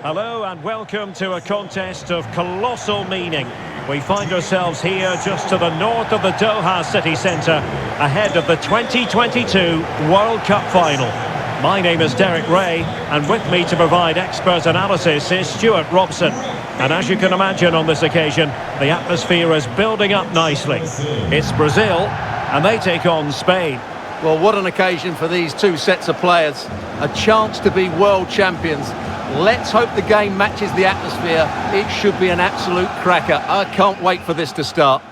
Hello and welcome to a contest of colossal meaning. We find ourselves here just to the north of the Doha city centre, ahead of the 2022 World Cup final. My name is Derek Ray, and with me to provide expert analysis is Stuart Robson. And as you can imagine on this occasion, the atmosphere is building up nicely. It's Brazil, and they take on Spain. Well, what an occasion for these two sets of players. A chance to be world champions. Let's hope the game matches the atmosphere. It should be an absolute cracker. I can't wait for this to start.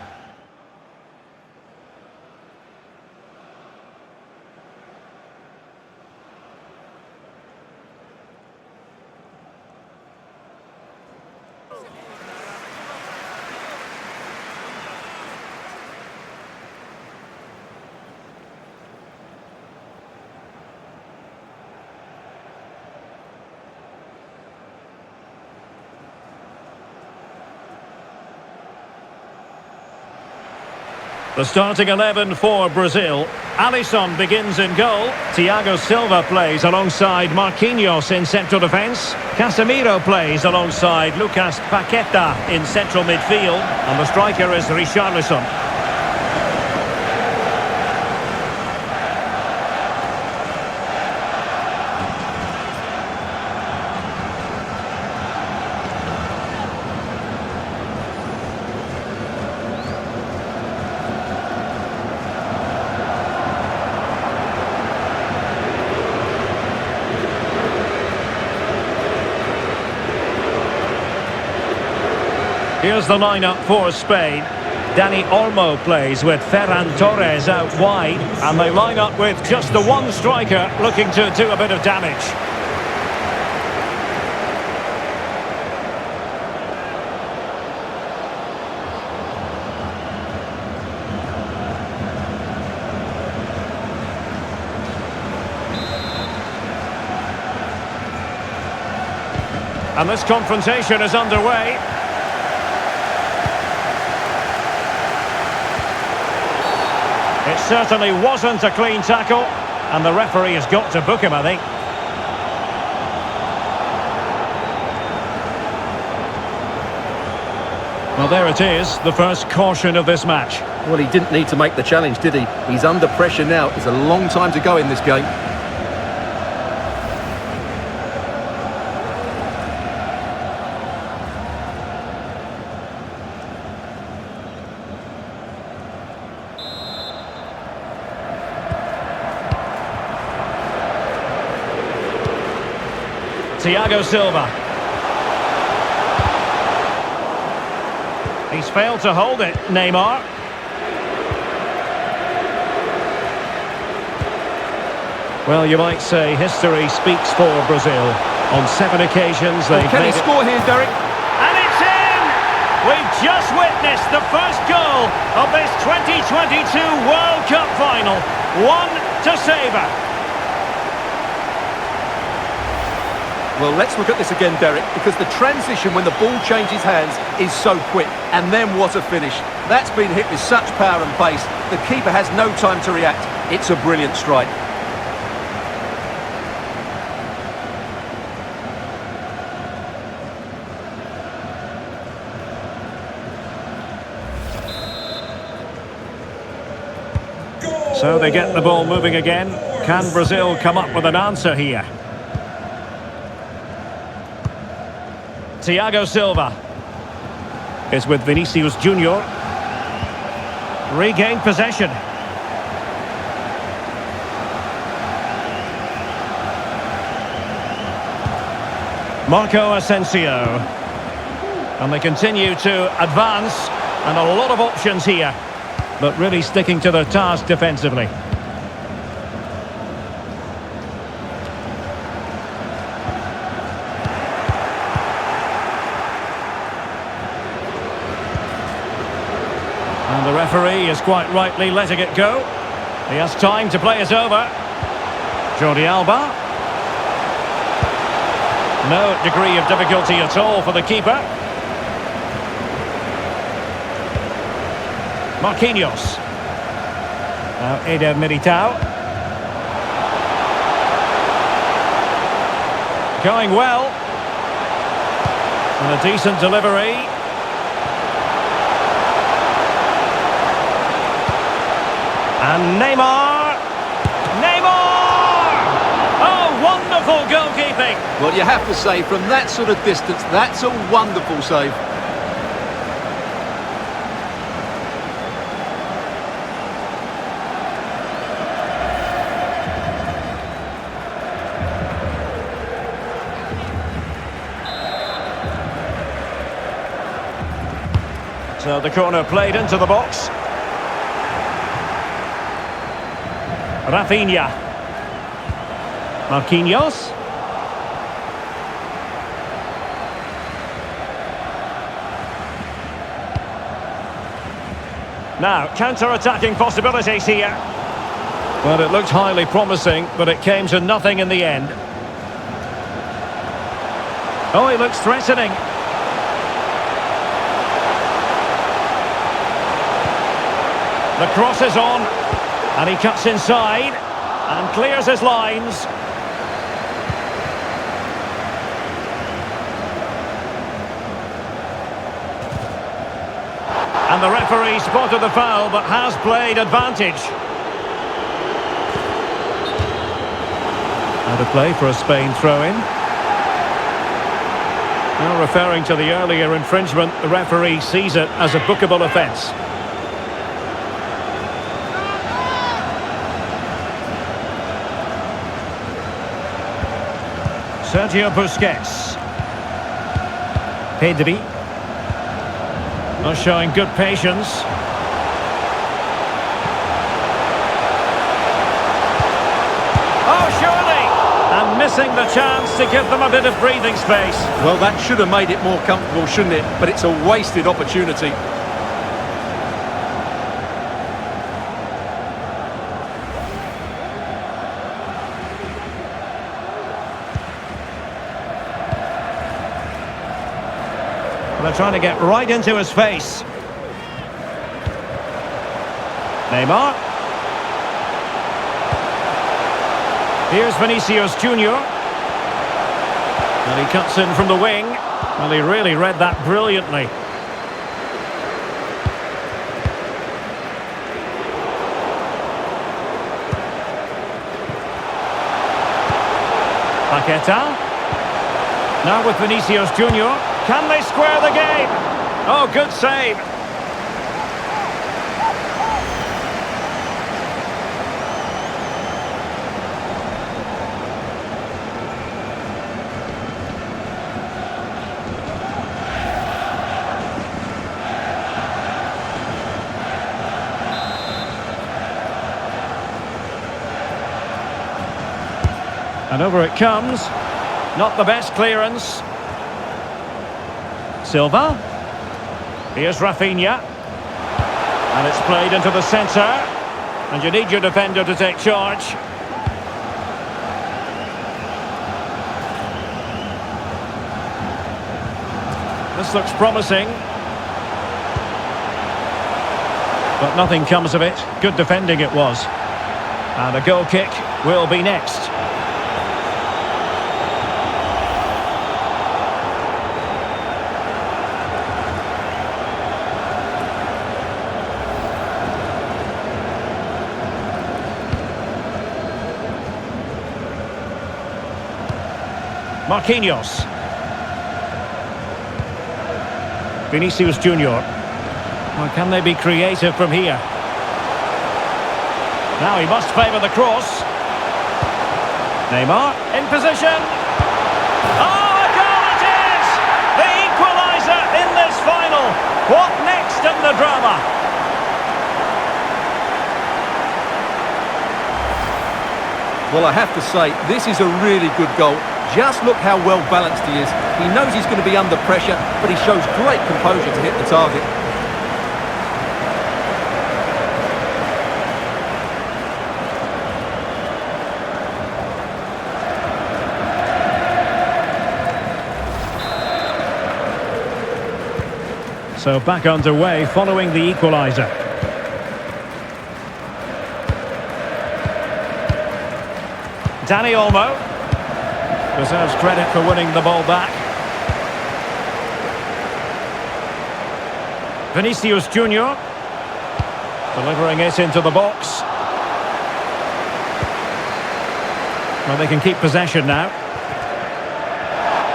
The starting 11 for Brazil. Alisson begins in goal. Thiago Silva plays alongside Marquinhos in central defence. Casemiro plays alongside Lucas Paqueta in central midfield. And the striker is Richarlison. Here's the lineup for Spain. Dani Olmo plays with Ferran Torres out wide, and they line up with just the one striker looking to do a bit of damage. And this confrontation is underway. It certainly wasn't a clean tackle, and the referee has got to book him, I think. Well, there it is, the first caution of this match. Well, he didn't need to make the challenge, did he? He's under pressure now. It's a long time to go in this game. Thiago Silva. He's failed to hold it, Neymar. Well, you might say history speaks for Brazil. On 7 occasions they've Can he made it. score here, Derek? And it's in! We've just witnessed the first goal of this 2022 World Cup final. One to savour. Well, let's look at this again, Derek, because the transition when the ball changes hands is so quick. And then what a finish. That's been hit with such power and pace. The keeper has no time to react. It's a brilliant strike. So they get the ball moving again. Can Brazil come up with an answer here? Thiago Silva is with Vinicius Junior. Regained possession. Marco Asensio. And they continue to advance, and a lot of options here, but really sticking to their task defensively. And the referee is quite rightly letting it go. He has time to play it over. Jordi Alba. No degree of difficulty at all for the keeper. Marquinhos. Now Eder Militao. Going well. And a decent delivery. And Neymar! Neymar! Oh, wonderful goalkeeping! Well, you have to say, from that sort of distance, that's a wonderful save. So the corner played into the box. Rafinha. Marquinhos. Now, counter-attacking possibilities here. Well, it looked highly promising, but it came to nothing in the end. Oh, he looks threatening. The cross is on, and he cuts inside, and clears his lines. And the referee spotted the foul, but has played advantage. Out of play for a Spain throw-in. Now referring to the earlier infringement, the referee sees it as a bookable offence. Sergio Busquets. Pedri. Not showing good patience. Oh, surely! And missing the chance to give them a bit of breathing space. Well, that should have made it more comfortable, shouldn't it? But it's a wasted opportunity. They're trying to get right into his face. Neymar. Here's Vinicius Junior. And he cuts in from the wing. Well, he really read that brilliantly. Paqueta. Now with Vinicius Junior. Can they square the game? Oh, good save. And over it comes. Not the best clearance. Silva. Here's Rafinha. And it's played into the centre. And you need your defender to take charge. This looks promising. But nothing comes of it. Good defending it was. And a goal kick will be next. Marquinhos. Vinicius Junior. Well, can they be creative from here? Now he must favour the cross. Neymar in position. Oh, a goal it is! The equaliser in this final. What next in the drama? Well, I have to say, this is a really good goal. Just look how well balanced he is. He knows he's going to be under pressure, but he shows great composure to hit the target. So back underway following the equaliser. Dani Olmo deserves credit for winning the ball back. Vinicius Junior. Delivering it into the box. Well, they can keep possession now.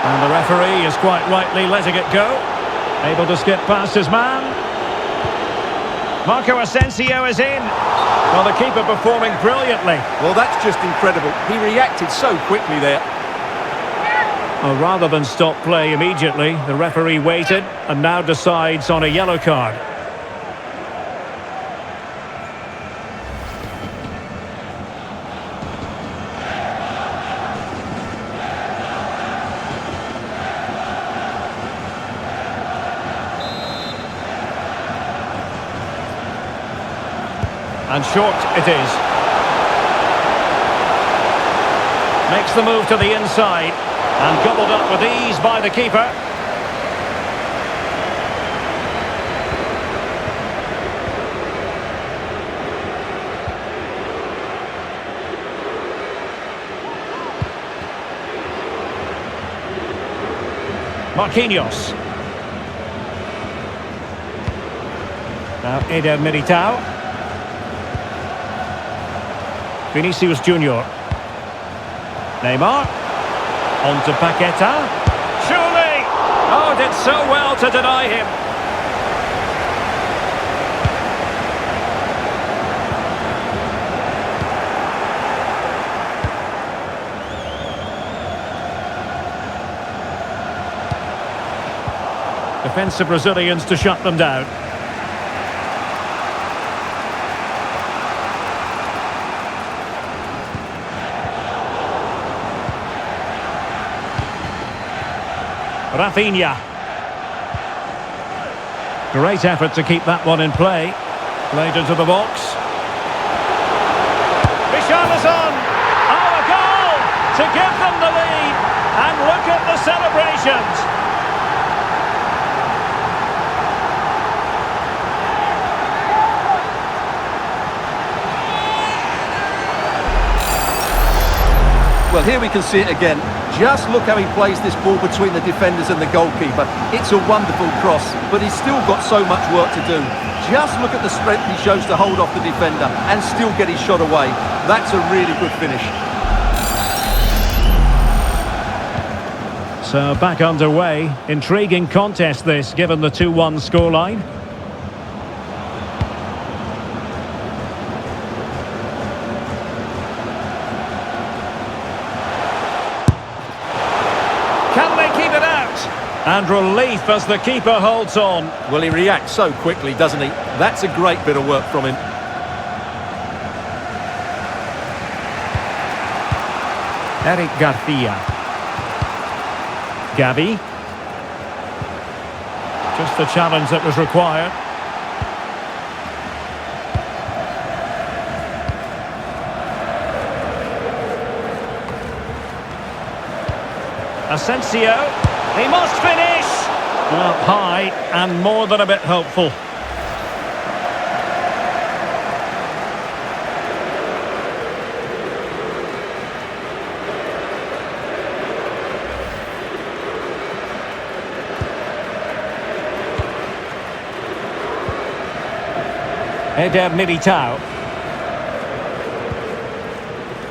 And the referee is quite rightly letting it go. Able to skip past his man. Marco Asensio is in. Well, the keeper performing brilliantly. Well, that's just incredible. He reacted so quickly there. Well, rather than stop play immediately, the referee waited and now decides on a yellow card. And short it is. Makes the move to the inside. And gobbled up with ease by the keeper. Marquinhos. Now Eder Militao. Vinicius Junior. Neymar. On to Paqueta. Surely! Oh, did so well to deny him. Defensive Brazilians to shut them down. Rafinha. Great effort to keep that one in play. Played into the box. Richarlison! Oh, a goal! To give them the lead. And look at the celebrations. Well, here we can see it again. Just look how he plays this ball between the defenders and the goalkeeper. It's a wonderful cross, but he's still got so much work to do. Just look at the strength he shows to hold off the defender and still get his shot away. That's a really good finish. So back underway. Intriguing contest this, given the 2-1 scoreline. Can they keep it out? And relief as the keeper holds on. Well, he reacts so quickly, doesn't he? That's a great bit of work from him. Eric Garcia. Gavi. Just the challenge that was required. Asensio, he must finish! Well, high and more than a bit hopeful. Eder Militao.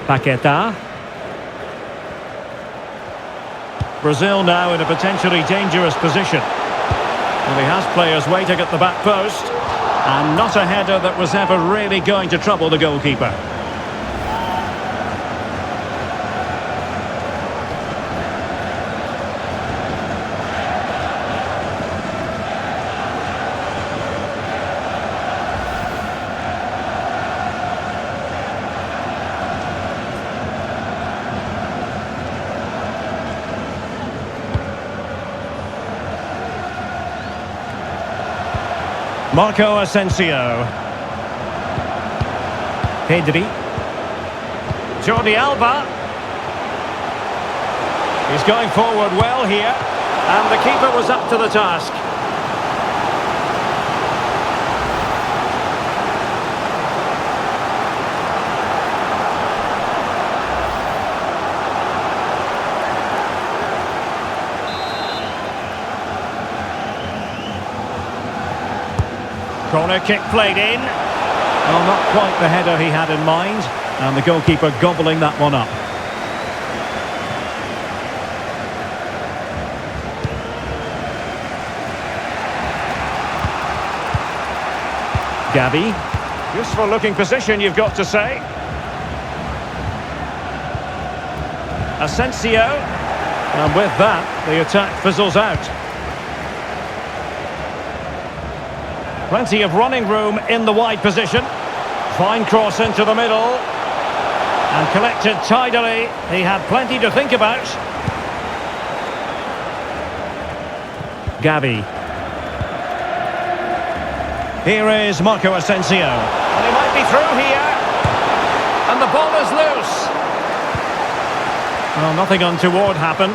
Paqueta. Brazil now in a potentially dangerous position. Well, he has players waiting at the back post. And not a header that was ever really going to trouble the goalkeeper. Marco Asensio. Pedri. Jordi Alba. He's going forward well here. And the keeper was up to the task. Corner kick played in. Well, not quite the header he had in mind. And the goalkeeper gobbling that one up. Gavi. Useful looking position, you've got to say. Asensio. And with that, the attack fizzles out. Plenty of running room in the wide position. Fine cross into the middle. And collected tidily. He had plenty to think about. Gavi. Here is Marco Asensio. And he might be through here. And the ball is loose. Well, nothing untoward happened.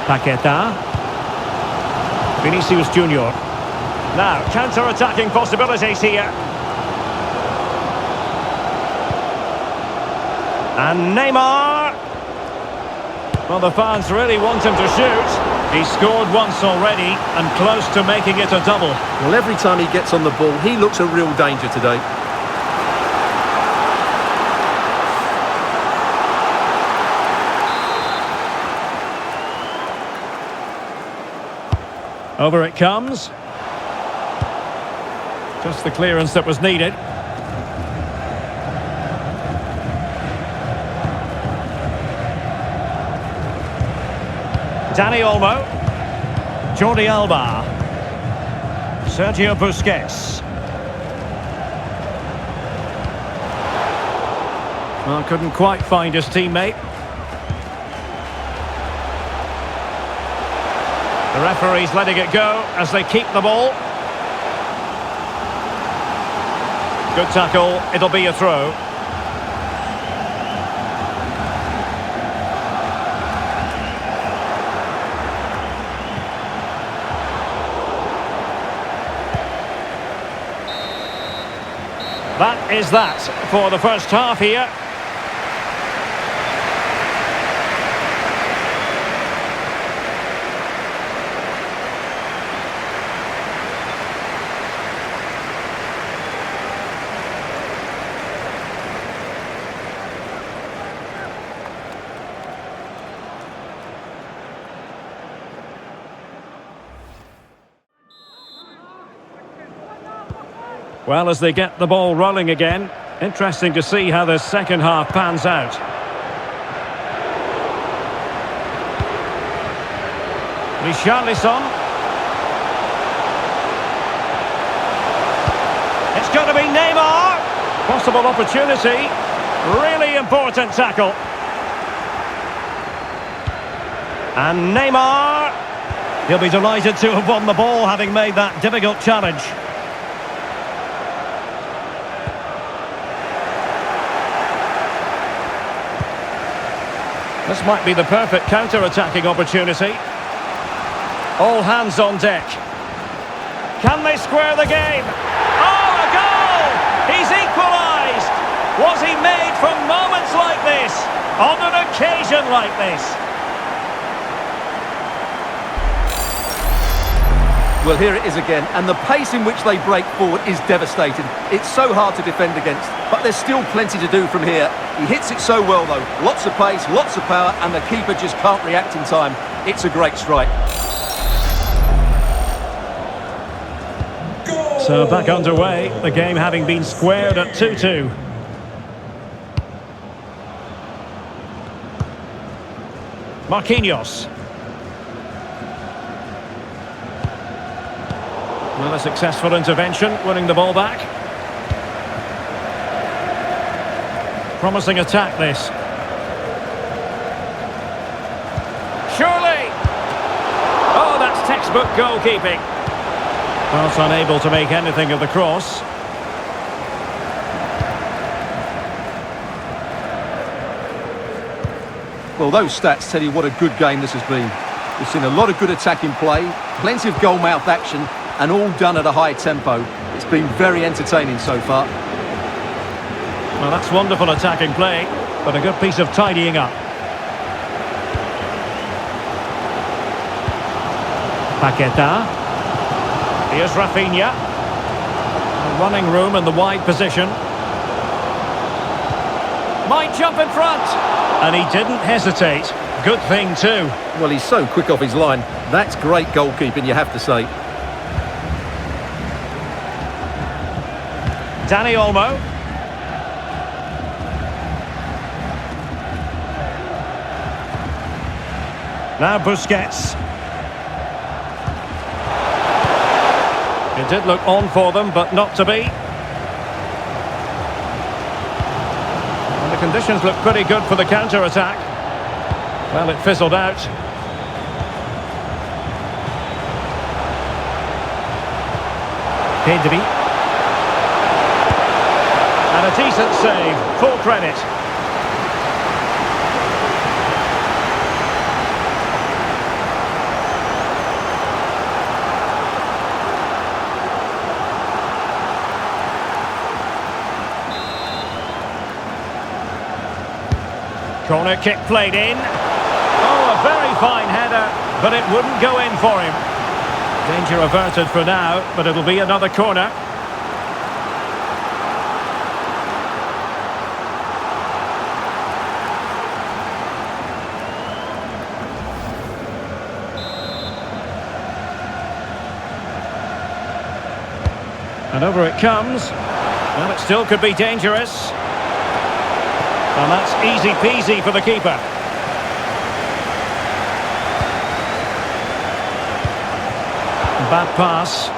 Paqueta. Vinicius Junior. Now, counter-attacking possibilities here. And Neymar. Well, the fans really want him to shoot. He scored once already and close to making it a double. Well, every time he gets on the ball, he looks a real danger today. Over it comes. Just the clearance that was needed. Dani Olmo. Jordi Alba. Sergio Busquets. Well, couldn't quite find his teammate. The referee's letting it go as they keep the ball. Good tackle, it'll be a throw. That is that for the first half here. Well, as they get the ball rolling again, interesting to see how the second half pans out. Richarlison. It's going to be Neymar. Possible opportunity. Really important tackle. And Neymar. He'll be delighted to have won the ball, having made that difficult challenge. This might be the perfect counter-attacking opportunity. All hands on deck. Can they square the game? Oh, a goal! He's equalised! Was he made from moments like this? On an occasion like this? Well, here it is again, and the pace in which they break forward is devastating. It's so hard to defend against, but there's still plenty to do from here. He hits it so well, though. Lots of pace, lots of power, and the keeper just can't react in time. It's a great strike. So back underway, the game having been squared at 2-2. Marquinhos. Well, a successful intervention, winning the ball back. Promising attack, this. Surely! Oh, that's textbook goalkeeping. Well, it's unable to make anything of the cross. Well, those stats tell you what a good game this has been. We've seen a lot of good attacking play, plenty of goal-mouth action, and all done at a high tempo. It's been very entertaining so far. Well, that's wonderful attacking play, but a good piece of tidying up. Paqueta. Here's Rafinha. Running room in the wide position. Might jump in front. And he didn't hesitate. Good thing too. Well, he's so quick off his line. That's great goalkeeping, you have to say. Dani Olmo. Now Busquets. It did look on for them, but not to be. And the conditions look pretty good for the counter-attack. Well, it fizzled out. Pedri. And a decent save, full credit. Corner kick played in. Oh, a very fine header, but it wouldn't go in for him. Danger averted for now, but it'll be another corner. And over it comes. Well, it still could be dangerous. And that's easy peasy for the keeper. Bad pass.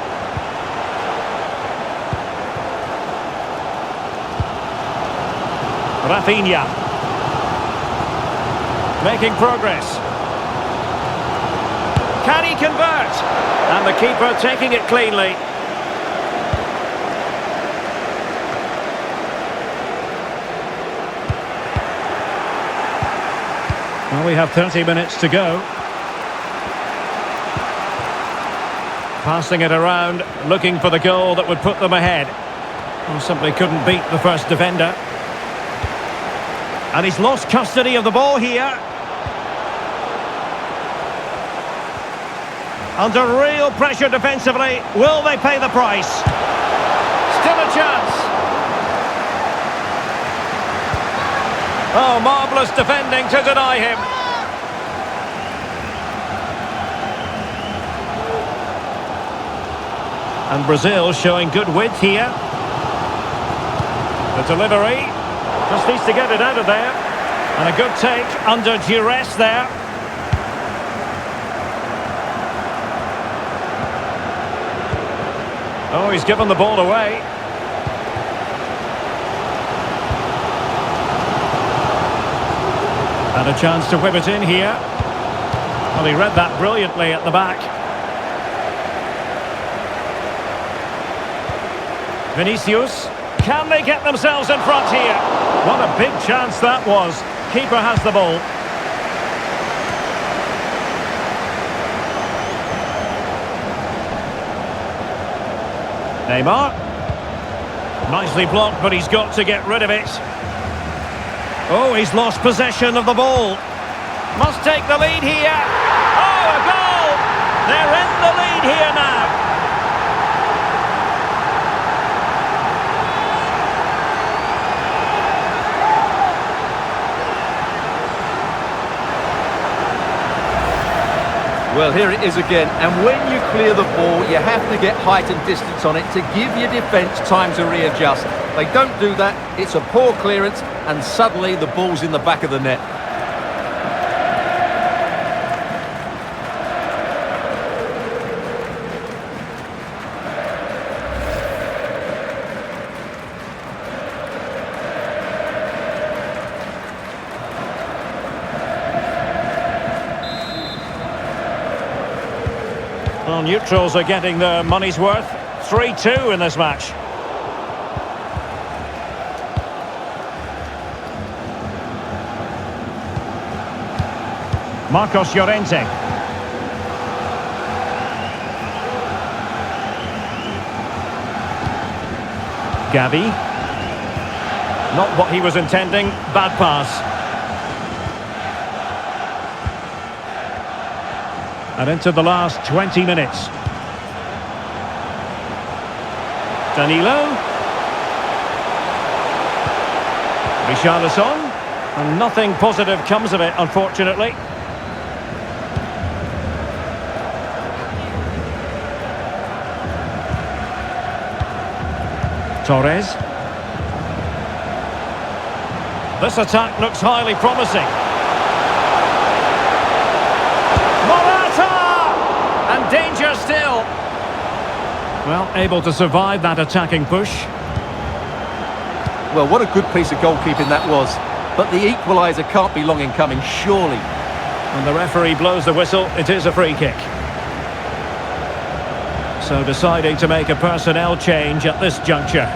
Rafinha. Making progress. Can he convert? And the keeper taking it cleanly. Well, we have 30 minutes to go. Passing it around, looking for the goal that would put them ahead. Well, simply couldn't beat the first defender. And he's lost custody of the ball here. Under real pressure defensively. Will they pay the price? Still a chance. Oh, marvellous defending to deny him. And Brazil showing good width here. The delivery. Just needs to get it out of there. And a good take under duress there. Oh, he's given the ball away. And a chance to whip it in here. Well, he read that brilliantly at the back. Vinicius. Can they get themselves in front here? What a big chance that was. Keeper has the ball. Neymar. Nicely blocked, but he's got to get rid of it. Oh, he's lost possession of the ball. Must take the lead here. Oh, a goal! They're in the lead here now. Well, here it is again, and when you clear the ball, you have to get height and distance on it to give your defence time to readjust. They don't do that, it's a poor clearance, and suddenly the ball's in the back of the net. Well, neutrals are getting their money's worth. 3-2 in this match. Marcos Llorente. Gavi. Not what he was intending. Bad pass. And into the last 20 minutes. Danilo. Richarlison. And nothing positive comes of it, unfortunately. Torres. This attack looks highly promising. Morata! And danger still. Well, able to survive that attacking push. Well, what a good piece of goalkeeping that was. But the equaliser can't be long in coming, surely. And the referee blows the whistle. It is a free kick. So deciding to make a personnel change at this juncture.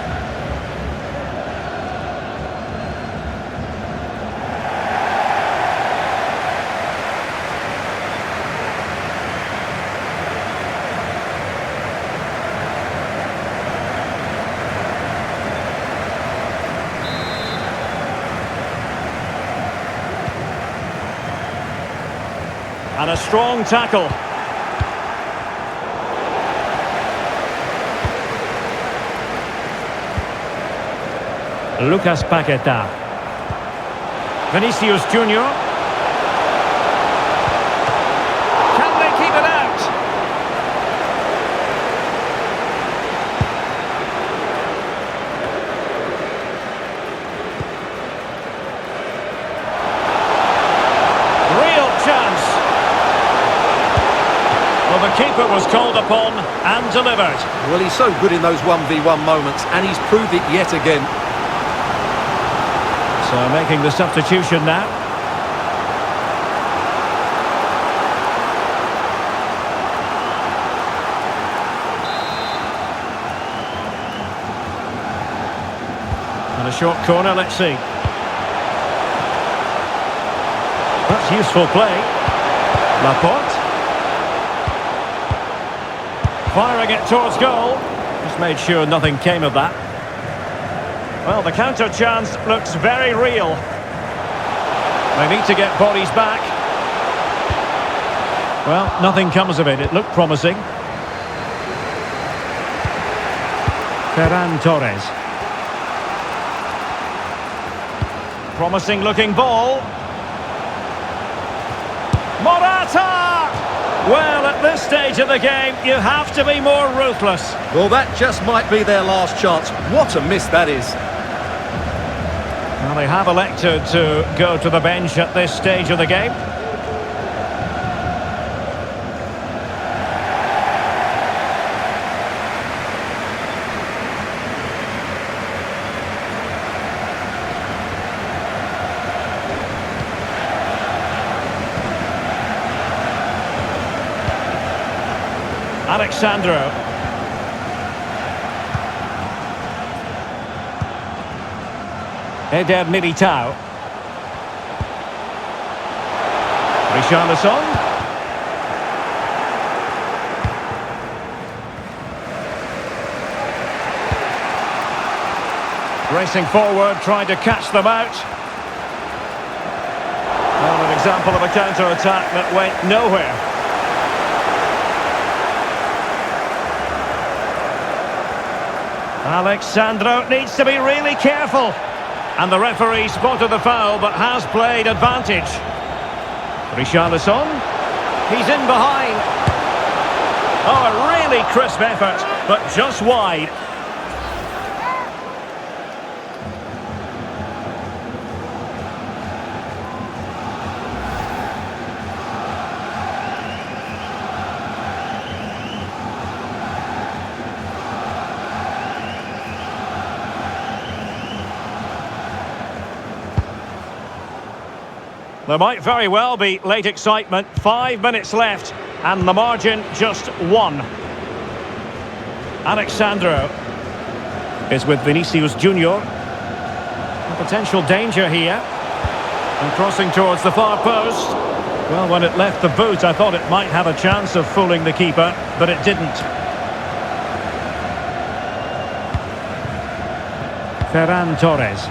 And a strong tackle. Lucas Paqueta. Vinicius Junior. Can they keep it out? Real chance. Well, the keeper was called upon and delivered. Well, he's so good in those 1v1 moments, and he's proved it yet again. So making the substitution now. And a short corner, let's see. That's useful play. Laporte. Firing it towards goal. Just made sure nothing came of that. Well, the counter chance looks very real. They need to get bodies back. Well, nothing comes of it. It looked promising. Ferran Torres. Promising looking ball. Morata! Well, at this stage of the game, you have to be more ruthless. Well, that just might be their last chance. What a miss that is. Well, they have elected to go to the bench at this stage of the game. Alexandro. Eder Militao. Richarlison. Racing forward, trying to catch them out. Well, an example of a counter-attack that went nowhere. Alexandro needs to be really careful. And the referee spotted the foul, but has played advantage. Richarlison. He's in behind. Oh, a really crisp effort, but just wide. There might very well be late excitement. 5 minutes left, and the margin just 1. Alexandro is with Vinicius Junior. A potential danger here. And crossing towards the far post. Well, when it left the boot, I thought it might have a chance of fooling the keeper, but it didn't. Ferran Torres.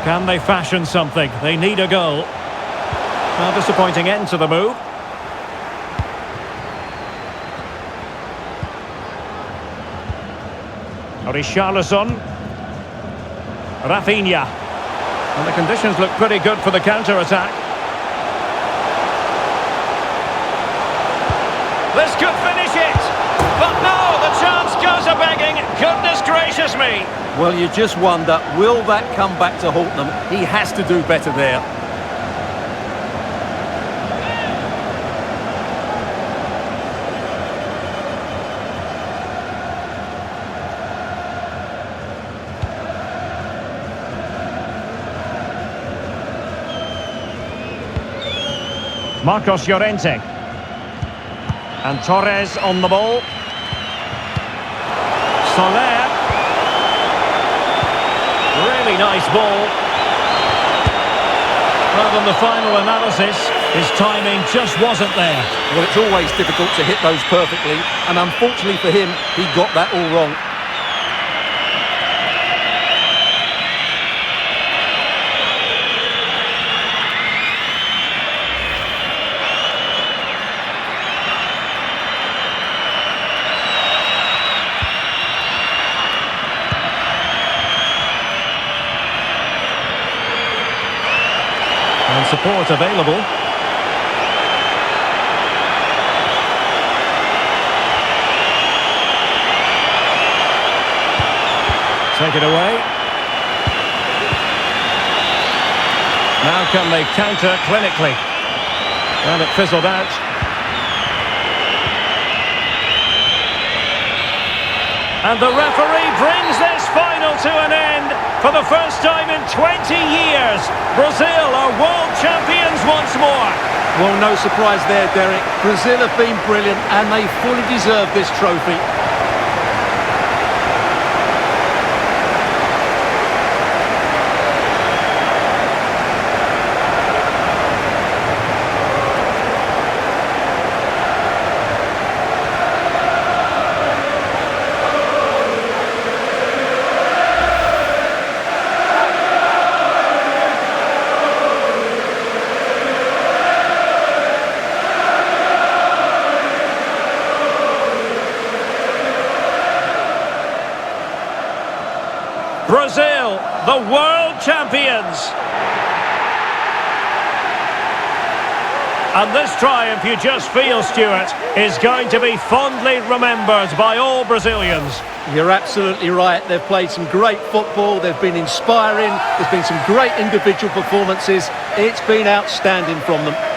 Can they fashion something? They need a goal. A disappointing end to the move. Richarlison. Rafinha. And the conditions look pretty good for the counter-attack. This could finish it! But no, the chance goes a-begging. Goodness gracious me! Well, you just wonder, will that come back to haunt them? He has to do better there. Marcos Llorente. And Torres on the ball. Soler. Really nice ball. Well, on the final analysis, his timing just wasn't there. Well, it's always difficult to hit those perfectly, and unfortunately for him, he got that all wrong. And support available. Take it away. Now can they counter clinically? And it fizzled out. And the referee brings this final to an end. For the first time in 20 years, Brazil are world champions once more. Well, no surprise there, Derek. Brazil have been brilliant, and they fully deserve this trophy. Brazil, the world champions. And this triumph, you just feel, Stuart, is going to be fondly remembered by all Brazilians. You're absolutely right. They've played some great football. They've been inspiring. There's been some great individual performances. It's been outstanding from them.